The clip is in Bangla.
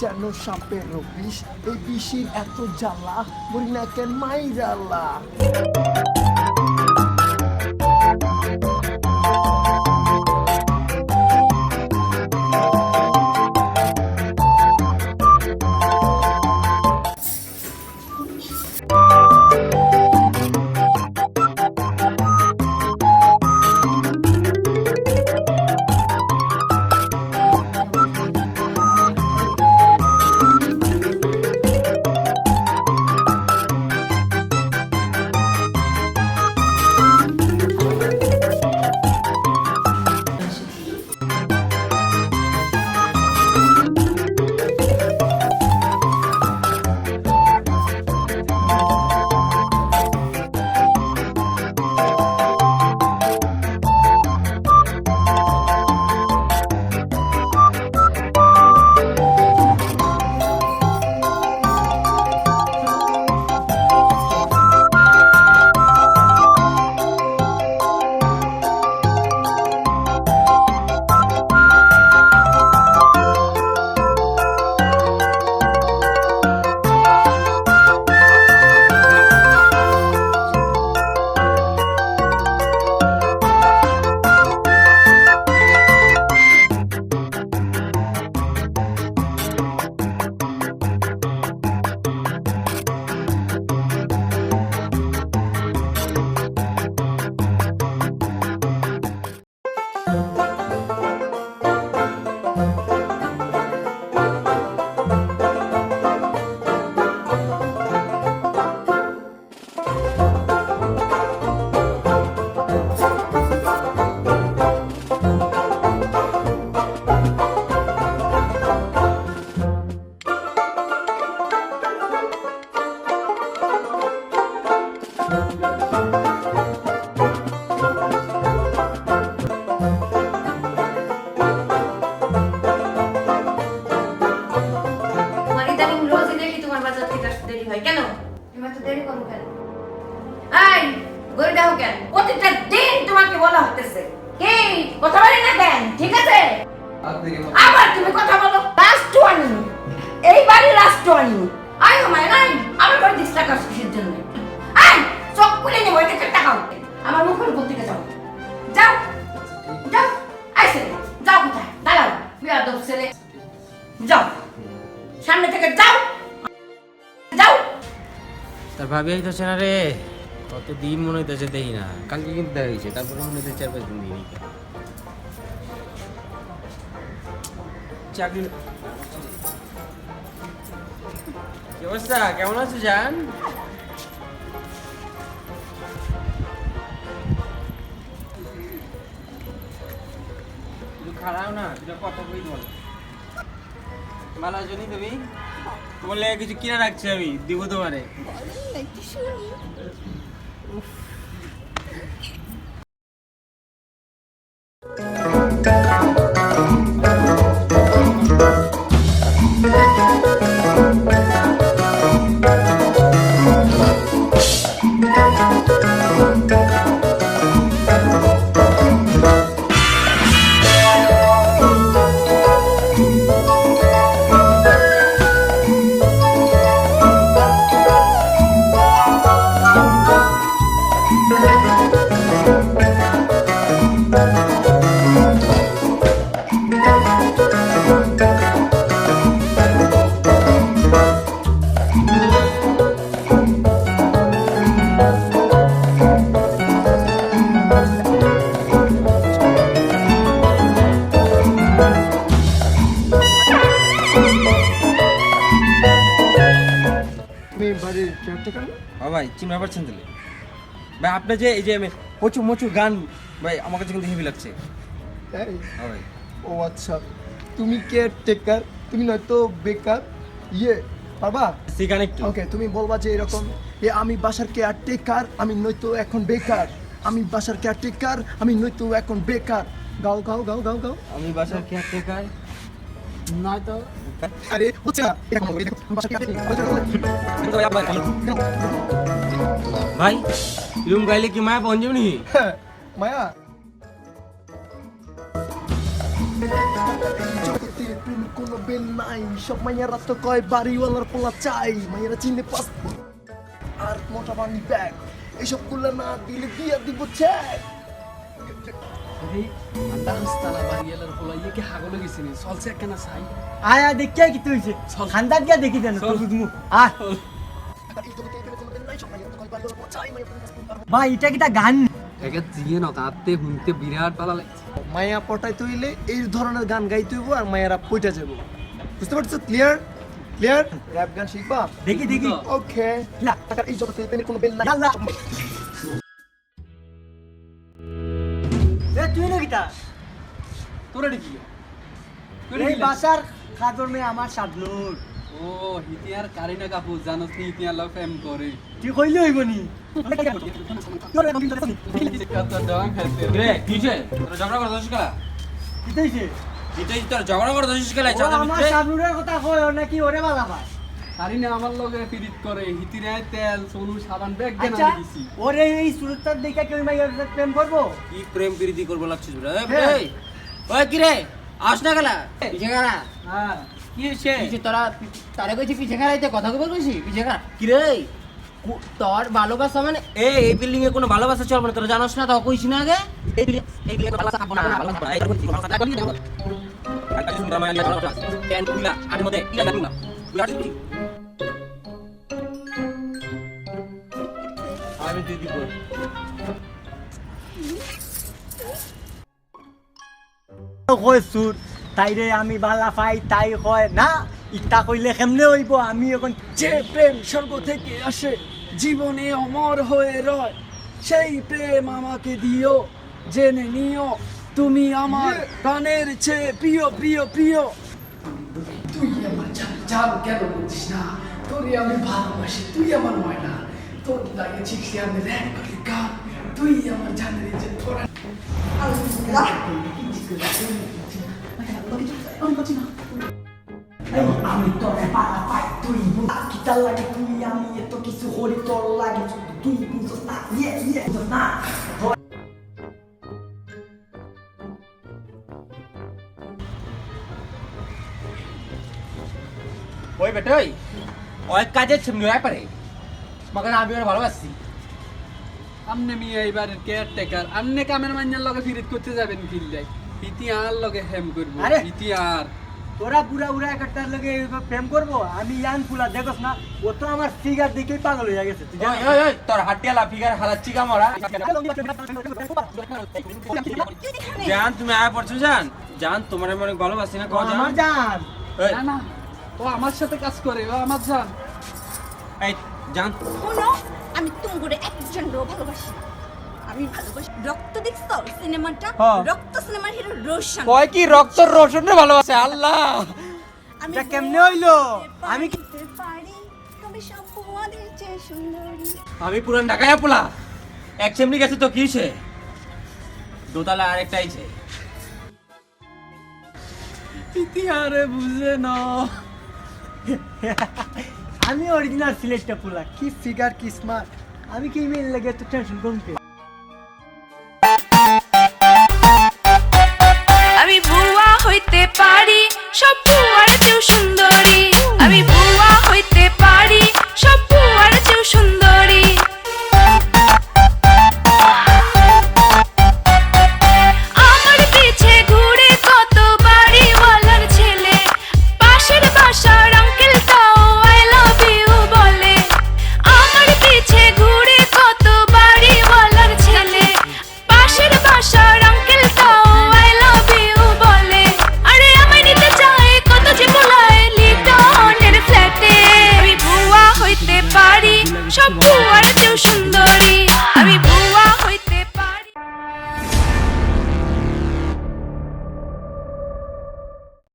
যেন সাপের বিষ, এই বিষের এত জ্বালা মরি না কেন মাইরাল্লা। তার ভাবি হইতেছে না রে, কত দিন মনে হইতেছে দেখি না, কালকে কিন্তু দেখা হয়েছে, তারপরে মনে হইতে 4-5 দিন দিই চাকরি। কি অবস্থা, কেমন আছো জান? খারাপ না, কথা কই বল। ভালো আছো নি তুমি? তোমার লেগে কিছু কিনা রাখছি আমি, দিব তোমারে। ভাই চিনতে পারছেন তাহলে ভাই আপনি যে এই যে প্রচুর প্রচুর গান ভাই আমার কাছে কিন্তু হেভি লাগছে ভাই। ও আচ্ছা, তুমি কেয়ারটেকার, তুমি নয়তো বেকার, পারবা শিখান একটু। ওকে, তুমি বলবা যে এরকম, আমি বাসার কেয়ারটেকার, আমি নয়তো এখন বেকার, আমি বাসার কেয়ারটেকার, আমি নয়তো এখন বেকার। গাও গাও গাও গাও গাও। আমি বাসার কেয়ারটেকার নয়তো, আরে হচ্ছে না, এটা কোন বাসার কেয়ারটেকার ভাই রুম গাইলে কি মায়া পৌঁছ যাবনি? মায়া কোনো বেল নাই, সব মাইয়ারা তো কয় বাড়িওয়ালার পোলা চাই, মাইয়ারা চিনে পাসপোর্ট আর মোটা বানি ব্যাগ, এসব গুলো না দিলে দিয়া দিব চেক। ডান্সতালা বাড়িয়ালার পোলা ইয়ে কি হাগলে গেছে নি চলছে কেন চাই আয়া দেখিয়া কি তুইছে খান্দা গিয়া দেখি দেন তো বুঝমু আয় এই জগতে এখানে কোনো বেল নাই, সব মাইয়ারা তো কয় বাড়িওয়ালার পোলা চাই, মাইয়ারা চিনে পাসপোর্ট। ভাই এটা কিটা গান একে জিয়ে না তাতে হুনতে বিরাট পালা লাগছে মায়া পটাইতে হইলে এই ধরনের গান গাইতে হইব আর মায়েরা পইটা যাব, বুঝতে পারছো? Clear clear? র‍্যাপ গান শিখবা? দেখি দেখি ওকে। লা টাকার এই জগতে এখানে কোনো বেল নাই। আল্লাহ এ তুই না কিটা তোরা দেখি এই বাসার খাদর মে আমার সাদলুর ও হিতিয়ার কারিনা কাপুর জানোস নি হিতিয়ার লাভ ফেম করে তুই কইলে হইবনি কত ডং খেতে রে কি হইছে তোরা ঝগড়া করছিস কেলা? কি হইছে এটাই তোরা ঝগড়া করছিস কেলা? ও আমার সাদলুরের কথা কই নাকি ওরে বালা ভাই কারিনা আমার লগে পিরিত করে হিতিরে তেল সোনু সাবান ব্যাগ দেন আচ্ছা আমি দিছি ওরে এই সুরতার দেখা কেউ মাইয়ার সাথে প্রেম করবো কি প্রেম প্রীতি করব লাগছিস রে? হ্যাঁ। এই ওই কি রে আস না কেলা? পিছে খারা হ্যাঁ কি হইছে? পিছে তোরা তারে কইছি পিছে খারাইতে কথা কইব কইছি পিছে খারা কি রে তোর ভালোবাসা মানে এই বিল্ডিং এ কোনো ভালোবাসা চলবে না, তোরা জানোস না? তো কইছি না আগে এই বিল্ডিং এ ভালোবাসা খাবো না, ভালোবাসা না, এই ভালোবাসা না করি দেব। একটা সুন্দর মাইয়া নিয়ে ভালোবাসা ক্যান কুলা আর মধ্যে ইয়া না কুলা কুলা দিবি আমি দিদি বল কয় সুর তাইরে আমি বালা পাই, তাই কয় না ইটা কইলে কেমনে হইব, আমি এখন যে প্রেম স্বর্গ থেকে আসে জীবনে অমর হয়ে রয় সেই প্রেম আমাকে দিও জেনে নিও তুমি আমার প্রাণের চেয়ে প্রিয় প্রিয় প্রিয় তুই আমার জান জান কেন বলছিস না? তোরে আমি ভালোবাসি, তুই আমার ময়না, তোর লাগে চিঠি আমি র্যাপ করি গান, তুই আমার জানের যে তোরা আমি তোরে বালা পাই, তুই বুঝা কিটা লাগে, তুই আমি এত কিছু করি তোর লাগে, তুই বুঝছ না, ইয়ে বুঝছ না। ওই বেটা ওই ওই কাজের সামনে আয় পারে মগর আমি ওর ভালোবাসি। আমনে মিয়া এবারের কেয়ারটেকার আমনে কামের মাইয়ার লগে ফিরিত করতে যাবেন কিল্লাই ইতিহার লগে হেম করব আরে! ইতিহার তোরা বুড়া বুড়া একটার লগে প্রেম করবো, আমি ইয়ান ফুলা দেখছ না, ও তো আমার ফিগার দেখেই পাগল হয়ে গেছে তুই ওই ওই ওই তোর হাটিয়ালা ফিগার হালাচ্ছি কামড়া জান তুমি আয় পড়ছো জান জান তোমার আমি অনেক ভালোবাসি না কও আমার জান জান এই, না না ও আমার সাথে কাজ করে ও আমার জান এই জান শোনো, আমি তুমগুড়ে একজনকেও ভালোবাসি না। আমি ভালোবাসি রক্ত দেখছো সিনেমাটা, হ্যাঁ। রক্ত সিনেমার হিরো রোশন। কয় কি রক্ত রোশনে ভালোবাসে আল্লাহ। আমি এটা কেমনে হইলো? আমি কি বলতে পারি তুমি সব তোমাদের চেয়ে সুন্দরী। আমি পুরান ঢাকায় পোলা এক সেমনি গেছে তো কি হইছে? দোতলা আরেকটা আইছে। ইতিহারে বুঝে না আমি অরিজিনাল সিলেটটা ফুলা, কি ফিগার কি স্মার্ট, আমি কি ইমেল লাগে তো টেনশন কমতে। আমি ভুয়া হইতে পারি সব ভুয়ার চেয়েও সুন্দরী, আমি ভুয়া হইতে পারি সব ভুয়ার চেয়েও সুন্দরী। আমার পিছে ঘুরে কত বাড়িওয়ালার ছেলে, পাশের বাসার আঙ্কেল তাও আই লাভ ইউ বলে। আমার পিছে ঘুরে কত বাড়িওয়ালার ছেলে, পাশের বাসার আঙ্কেল তাও আই লাভ ইউ বলে। আরে আমায় নিতে চায় কত যে বলায় লিটনের ফ্ল্যাটে, আমি ভুয়া হইতে পারি সব ভুয়ার চেয়েও সুন্দর।